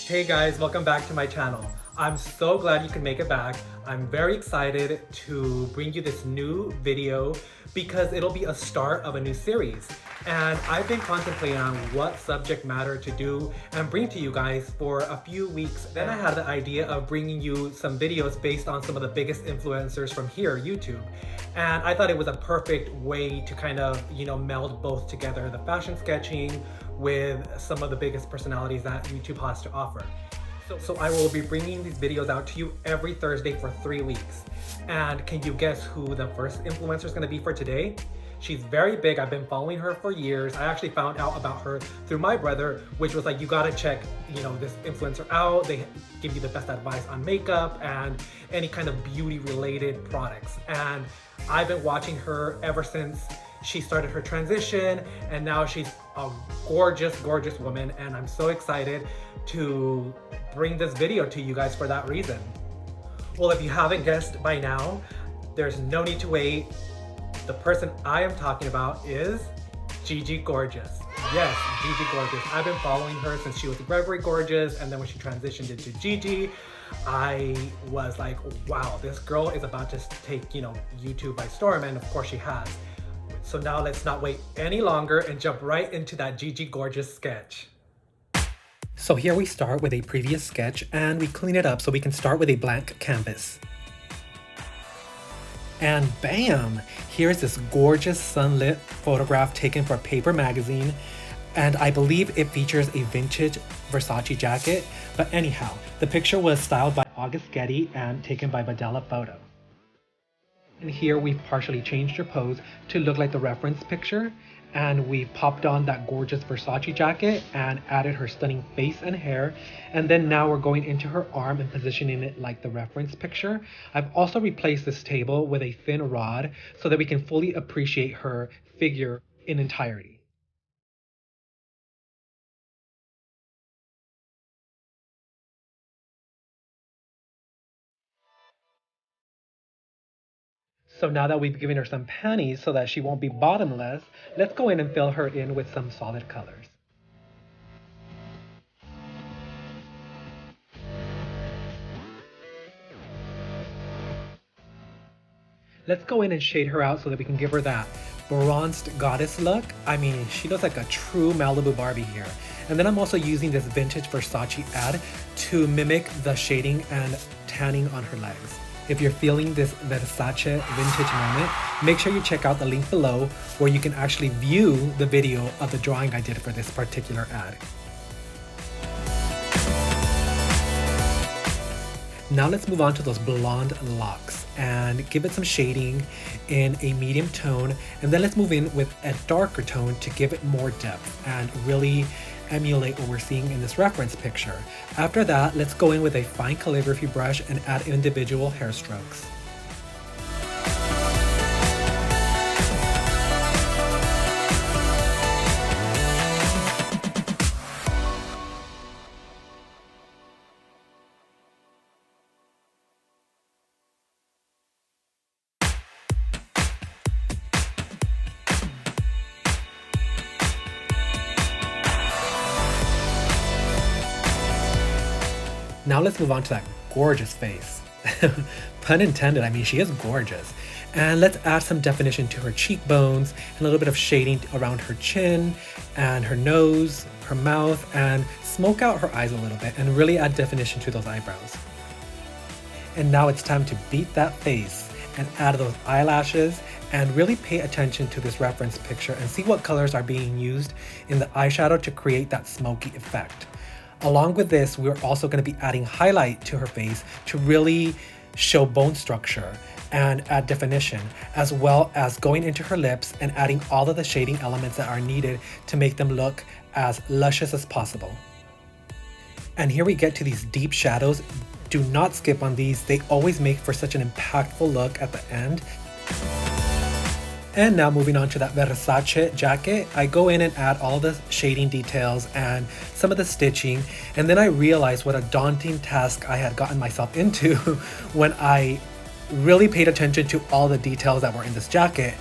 Hey guys, welcome back to my channel. I'm so glad you could make it back. I'm very excited to bring you this new video because it'll be a start of a new series. And I've been contemplating on what subject matter to do and bring to you guys for a few weeks. Then I had the idea of bringing you some videos based on some of the biggest influencers from here, YouTube. And I thought it was a perfect way to kind of, meld both together, the fashion sketching with some of the biggest personalities that YouTube has to offer. So I will be bringing these videos out to you every Thursday for 3 weeks. And can you guess who the first influencer is going to be for today? She's very big. I've been following her for years. I actually found out about her through my brother, which was like, you gotta check, this influencer out. They give you the best advice on makeup and any kind of beauty related products. And I've been watching her ever since she started her transition, and now she's a gorgeous, gorgeous woman. And I'm so excited to bring this video to you guys for that reason. Well, if you haven't guessed by now, there's no need to wait. The person I am talking about is Gigi Gorgeous. Yes, Gigi Gorgeous. I've been following her since she was Very Gorgeous, and then when she transitioned into Gigi, I was like, wow, this girl is about to take, YouTube by storm, and of course she has. So now let's not wait any longer and jump right into that Gigi Gorgeous sketch. So here we start with a previous sketch and we clean it up so we can start with a blank canvas. And bam! Here's this gorgeous sunlit photograph taken for Paper magazine, and I believe it features a vintage Versace jacket, but anyhow, the picture was styled by August Getty and taken by Badella Photo. And here we've partially changed her pose to look like the reference picture, and we popped on that gorgeous Versace jacket and added her stunning face and hair. And then now we're going into her arm and positioning it like the reference picture. I've also replaced this table with a thin rod so that we can fully appreciate her figure in entirety. So now that we've given her some panties so that she won't be bottomless, let's go in and fill her in with some solid colors. Let's go in and shade her out so that we can give her that bronzed goddess look. I mean, she looks like a true Malibu Barbie here. And then I'm also using this vintage Versace ad to mimic the shading and tanning on her legs. If you're feeling this Versace vintage moment, make sure you check out the link below where you can actually view the video of the drawing I did for this particular ad. Now let's move on to those blonde locks and give it some shading in a medium tone, and then let's move in with a darker tone to give it more depth and really emulate what we're seeing in this reference picture. After that, let's go in with a fine calligraphy brush and add individual hair strokes. Now let's move on to that gorgeous face. Pun intended, I mean, she is gorgeous. And let's add some definition to her cheekbones and a little bit of shading around her chin and her nose, her mouth, and smoke out her eyes a little bit and really add definition to those eyebrows. And now it's time to beat that face and add those eyelashes and really pay attention to this reference picture and see what colors are being used in the eyeshadow to create that smoky effect. Along with this, we're also going to be adding highlight to her face to really show bone structure and add definition, as well as going into her lips and adding all of the shading elements that are needed to make them look as luscious as possible. And here we get to these deep shadows. Do not skip on these. They always make for such an impactful look at the end. And now moving on to that Versace jacket, I go in and add all the shading details and some of the stitching, and then I realized what a daunting task I had gotten myself into when I really paid attention to all the details that were in this jacket.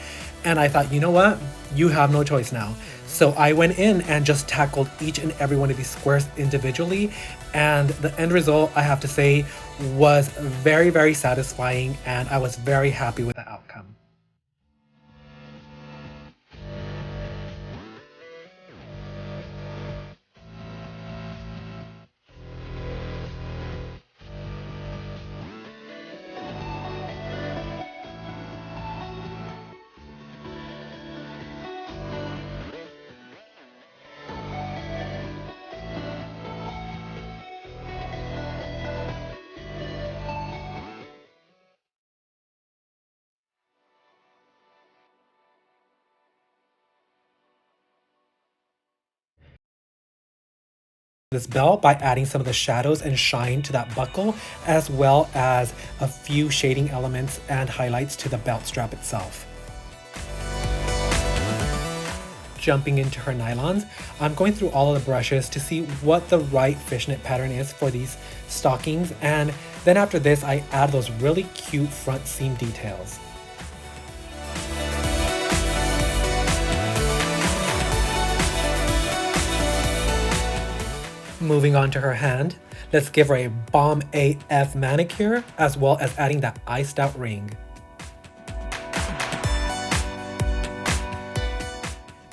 And I thought, you know what? You have no choice now. So I went in and just tackled each and every one of these squares individually, and the end result, I have to say, was very, very satisfying, and I was very happy with the outcome. This belt by adding some of the shadows and shine to that buckle, as well as a few shading elements and highlights to the belt strap itself. Jumping into her nylons, I'm going through all of the brushes to see what the right fishnet pattern is for these stockings, and then after this I add those really cute front seam details. Moving on to her hand, let's give her a bomb AF manicure, as well as adding that iced out ring.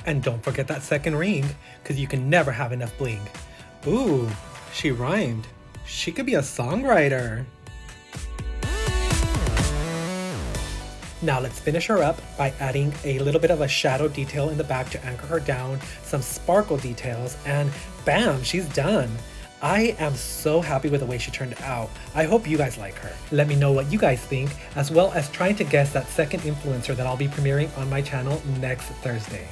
And don't forget that second ring, because you can never have enough bling. Ooh, she rhymed. She could be a songwriter. Now let's finish her up by adding a little bit of a shadow detail in the back to anchor her down, some sparkle details, and bam, she's done. I am so happy with the way she turned out. I hope you guys like her. Let me know what you guys think, as well as trying to guess that second influencer that I'll be premiering on my channel next Thursday.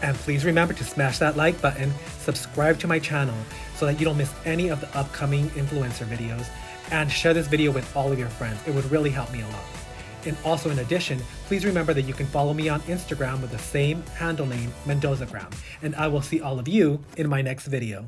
And please remember to smash that like button, subscribe to my channel so that you don't miss any of the upcoming influencer videos, and share this video with all of your friends. It would really help me a lot. And also in addition, please remember that you can follow me on Instagram with the same handle name, Mendozagram, and I will see all of you in my next video.